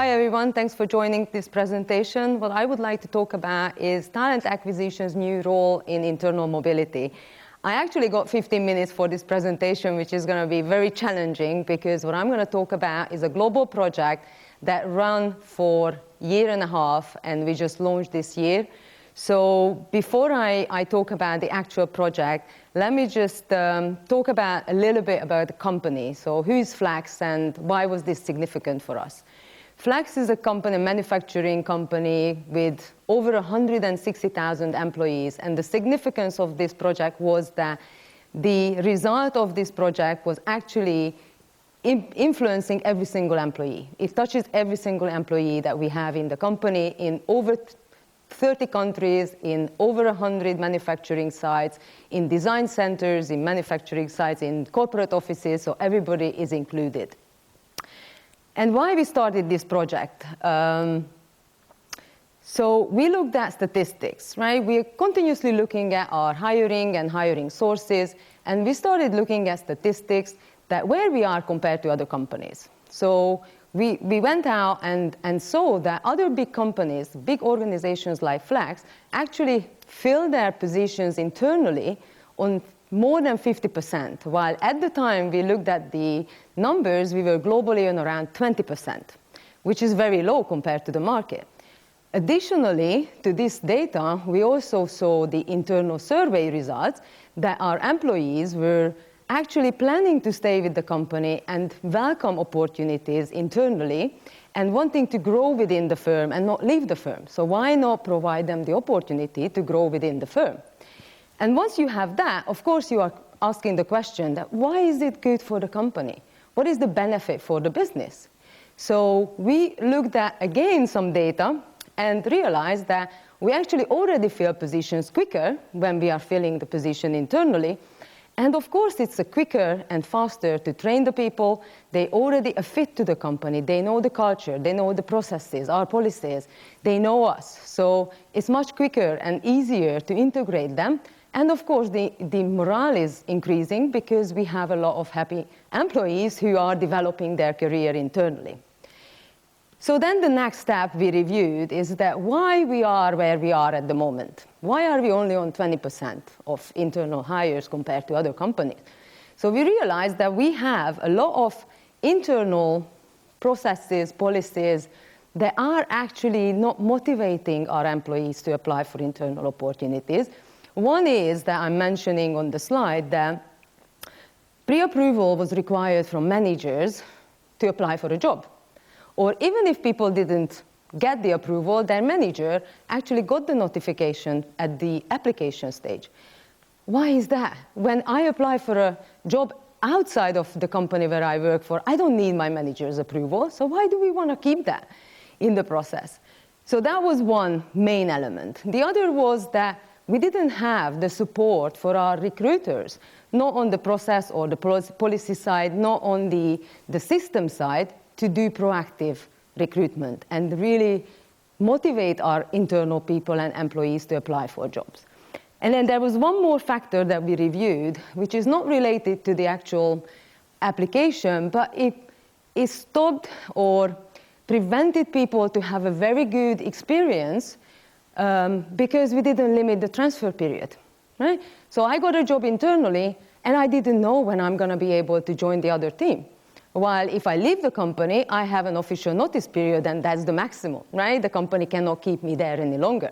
Hi everyone, thanks for joining this presentation. What I would like to talk about is talent acquisition's new role in internal mobility. I actually got 15 minutes for this presentation, which is going to be very challenging because what I'm going to talk about is a global project that ran for a year and a half and we just launched this year. So before I talk about the actual project, let me just talk about a little bit about the company. So who is Flex and why was this significant for us? Flex is a company, a manufacturing company with over 160,000 employees. And the significance of this project was that the result of this project was actually influencing every single employee. It touches every single employee that we have in the company in over 30 countries, in over 100 manufacturing sites, in design centers, in manufacturing sites, in corporate offices, so everybody is included. And why we started this project? So we looked at statistics, right? We're continuously looking at our hiring and hiring sources, and we started looking at statistics that where we are compared to other companies. So we went out and saw that other big companies, big organizations like Flex, actually fill their positions internally on more than 50%, while at the time we looked at the numbers, we were globally on around 20%, which is very low compared to the market. Additionally to this data, we also saw the internal survey results that our employees were actually planning to stay with the company and welcome opportunities internally and wanting to grow within the firm and not leave the firm. So why not provide them the opportunity to grow within the firm? And once you have that, of course, you are asking the question that why is it good for the company? What is the benefit for the business? So we looked at, again, some data and realized that we actually already fill positions quicker when we are filling the position internally. And of course, it's quicker and faster to train the people. They already are fit to the company. They know the culture. They know the processes, our policies. They know us. So it's much quicker and easier to integrate them. And of course, the morale is increasing because we have a lot of happy employees who are developing their career internally. So then the next step we reviewed is that why we are where we are at the moment. Why are we only on 20% of internal hires compared to other companies? So we realized that we have a lot of internal processes, policies that are actually not motivating our employees to apply for internal opportunities. One is that I'm mentioning on the slide that pre-approval was required from managers to apply for a job. Or even if people didn't get the approval, their manager actually got the notification at the application stage. Why is that? When I apply for a job outside of the company where I work for, I don't need my manager's approval, so why do we want to keep that in the process? So that was one main element. The other was that we didn't have the support for our recruiters, not on the process or the policy side, not on the system side, to do proactive recruitment and really motivate our internal people and employees to apply for jobs. And then there was one more factor that we reviewed, which is not related to the actual application, but it stopped or prevented people to have a very good experience because we didn't limit the transfer period, right? So I got a job internally, and I didn't know when I'm going to be able to join the other team. While if I leave the company, I have an official notice period, and that's the maximum, right? The company cannot keep me there any longer.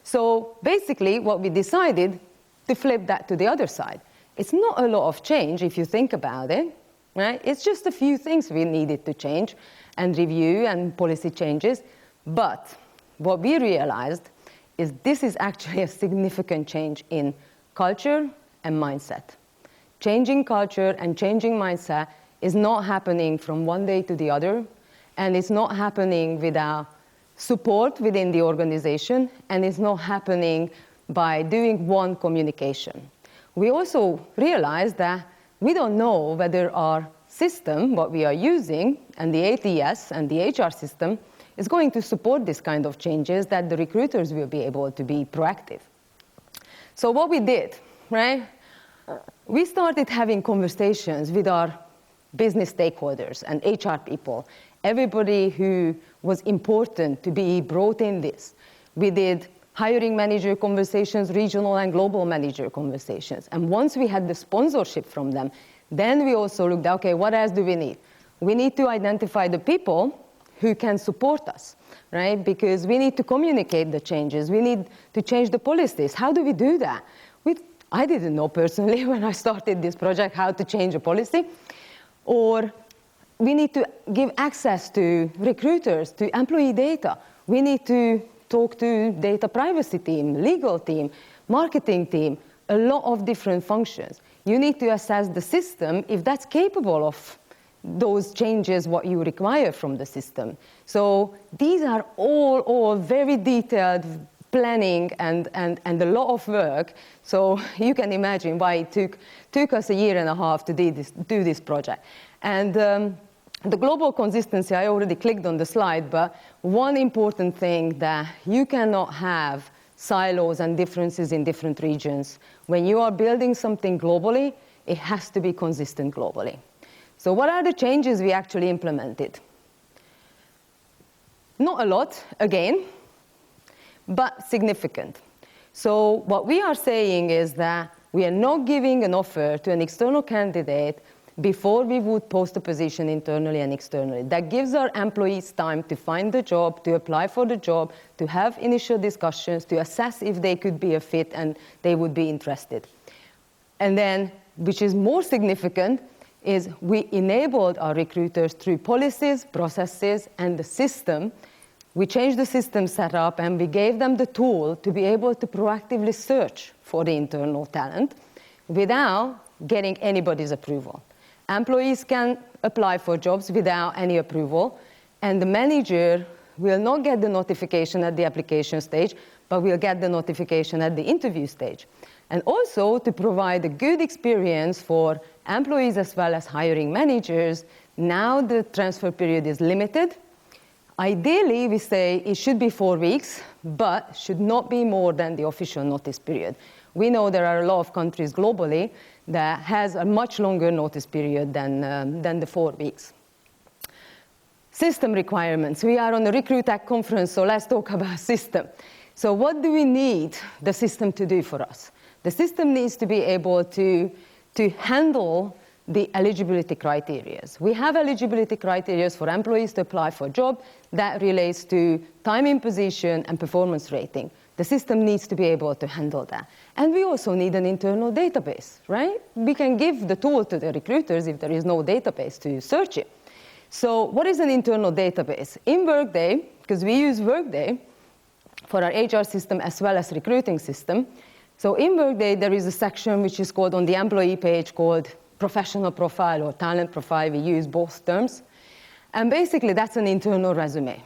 So basically, what we decided to flip that to the other side. It's not a lot of change if you think about it, right? It's just a few things we needed to change and review and policy changes. But what we realized is this is actually a significant change in culture and mindset. Changing culture and changing mindset is not happening from one day to the other, and it's not happening without support within the organization, and it's not happening by doing one communication. We also realized that we don't know whether our system, what we are using, and the ATS and the HR system, is going to support this kind of changes that the recruiters will be able to be proactive. So what we did, right? We started having conversations with our business stakeholders and HR people everybody who was important to be brought in this. We did hiring manager conversations, regional and global manager conversations. And once we had the sponsorship from them, then we also looked, okay, what else do we need? We need to identify the people who can support us, right? Because we need to communicate the changes. We need to change the policies. How do we do that? I didn't know personally when I started this project how to change a policy. Or we need to give access to recruiters, to employee data. We need to talk to data privacy team, legal team, marketing team, a lot of different functions. You need to assess the system if that's capable of those changes what you require from the system. So these are all very detailed planning and a lot of work. So you can imagine why it took us a year and a half to do this project. And the global consistency, I already clicked on the slide, but one important thing that you cannot have silos and differences in different regions. When you are building something globally, it has to be consistent globally. So what are the changes we actually implemented? Not a lot, again, but significant. So what we are saying is that we are not giving an offer to an external candidate before we would post a position internally and externally. That gives our employees time to find the job, to apply for the job, to have initial discussions, to assess if they could be a fit and they would be interested. And then, which is more significant, is we enabled our recruiters through policies, processes, and the system. We changed the system setup and we gave them the tool to be able to proactively search for the internal talent without getting anybody's approval. Employees can apply for jobs without any approval, and the manager will not get the notification at the application stage, but will get the notification at the interview stage. And also to provide a good experience for employees as well as hiring managers, now the transfer period is limited. Ideally, we say it should be 4 weeks, but should not be more than the official notice period. We know there are a lot of countries globally that has a much longer notice period than the 4 weeks. System requirements. We are on the recruiTECH conference, so let's talk about system. So what do we need the system to do for us? The system needs to be able to handle the eligibility criteria. We have eligibility criteria for employees to apply for a job that relates to time in position and performance rating. The system needs to be able to handle that. And we also need an internal database, right? We can give the tool to the recruiters if there is no database to search it. So what is an internal database? In Workday, because we use Workday for our HR system as well as recruiting system. So in Workday, there is a section which is called on the employee page called professional profile or talent profile. We use both terms. And basically, that's an internal resume.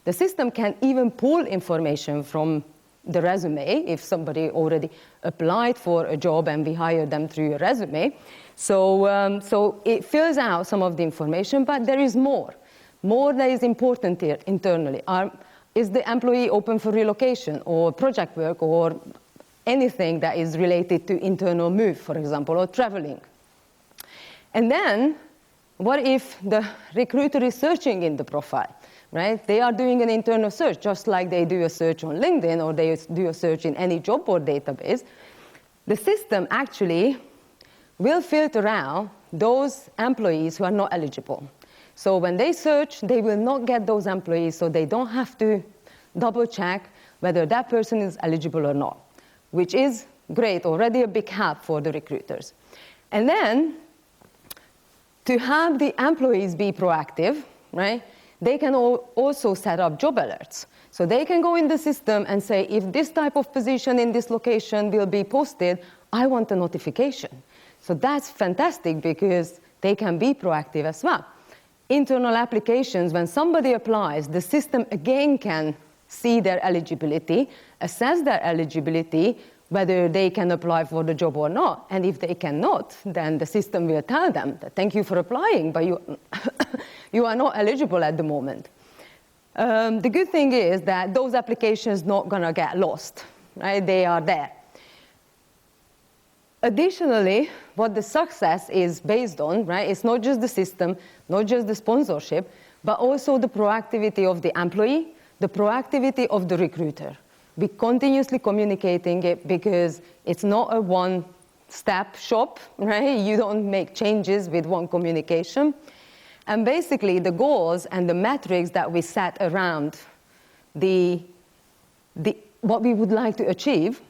The system can even pull information from the resume if somebody already applied for a job and we hired them through a resume. So it fills out some of the information, but there is more. More that is important here internally. Is the employee open for relocation or project work or anything that is related to internal move, for example, or traveling? And then, what if the recruiter is searching in the profile, right? They are doing an internal search, just like they do a search on LinkedIn or they do a search in any job board database. The system actually will filter out those employees who are not eligible. So when they search, they will not get those employees, so they don't have to double check whether that person is eligible or not, which is great, already a big help for the recruiters. And then, to have the employees be proactive, right, they can also set up job alerts. So they can go in the system and say, if this type of position in this location will be posted, I want a notification. So that's fantastic because they can be proactive as well. Internal applications, when somebody applies, the system again can see their eligibility, assess their eligibility, whether they can apply for the job or not. And if they cannot, then the system will tell them that thank you for applying, but you are not eligible at the moment. The good thing is that those applications not gonna get lost, right? They are there. Additionally, what the success is based on, right? It's not just the system, not just the sponsorship, but also the proactivity of the employee, the proactivity of the recruiter. We're continuously communicating it because it's not a one-step shop, right? You don't make changes with one communication. And basically, the goals and the metrics that we set around what we would like to achieve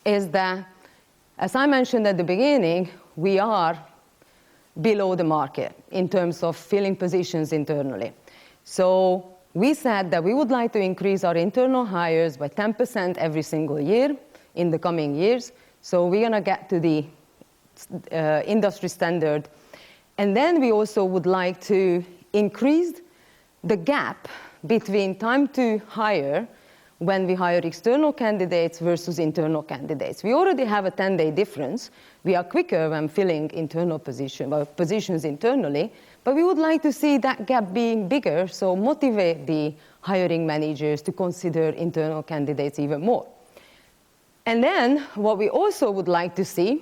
is that, as I mentioned at the beginning, we are below the market in terms of filling positions internally. So we said that we would like to increase our internal hires by 10% every single year in the coming years. So we're going to get to the industry standard. And then we also would like to increase the gap between time to hire when we hire external candidates versus internal candidates. We already have a 10-day difference. We are quicker when filling internal positions internally, but we would like to see that gap being bigger, so motivate the hiring managers to consider internal candidates even more. And then what we also would like to see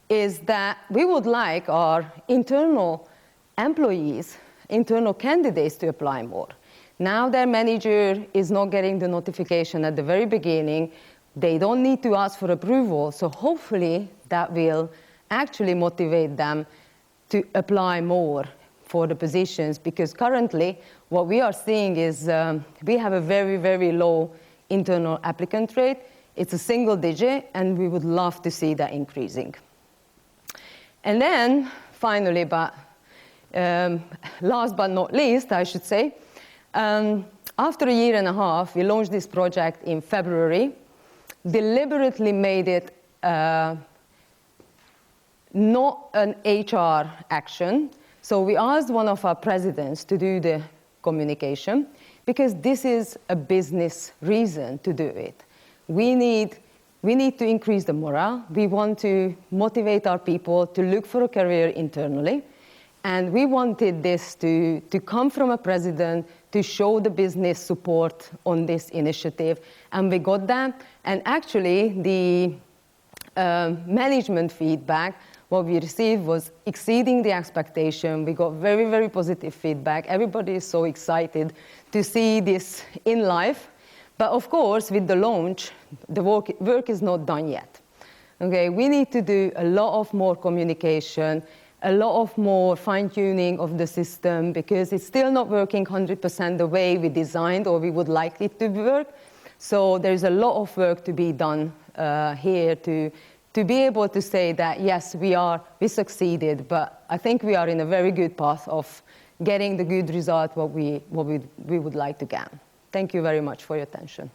is that we would like our internal employees, internal candidates to apply more. Now their manager is not getting the notification at the very beginning. They don't need to ask for approval, so hopefully that will actually motivate them to apply more for the positions, because currently what we are seeing is we have a very, very low internal applicant rate. It's a single digit, and we would love to see that increasing. And then finally, but last but not least, I should say, after a year and a half, we launched this project in February, deliberately made it not an HR action. So we asked one of our presidents to do the communication, because this is a business reason to do it. We need to increase the morale. We want to motivate our people to look for a career internally. And we wanted this to come from a president to show the business support on this initiative. And we got that. And actually, the management feedback, what we received was exceeding the expectation. We got very, very positive feedback. Everybody is so excited to see this in life. But of course, with the launch, the work is not done yet. Okay, we need to do a lot of more communication, a lot of more fine-tuning of the system, because it's still not working 100% the way we designed or we would like it to work. So there's a lot of work to be done here to be able to say that, yes, we succeeded, but I think we are in a very good path of getting the good result what we would like to get. Thank you very much for your attention.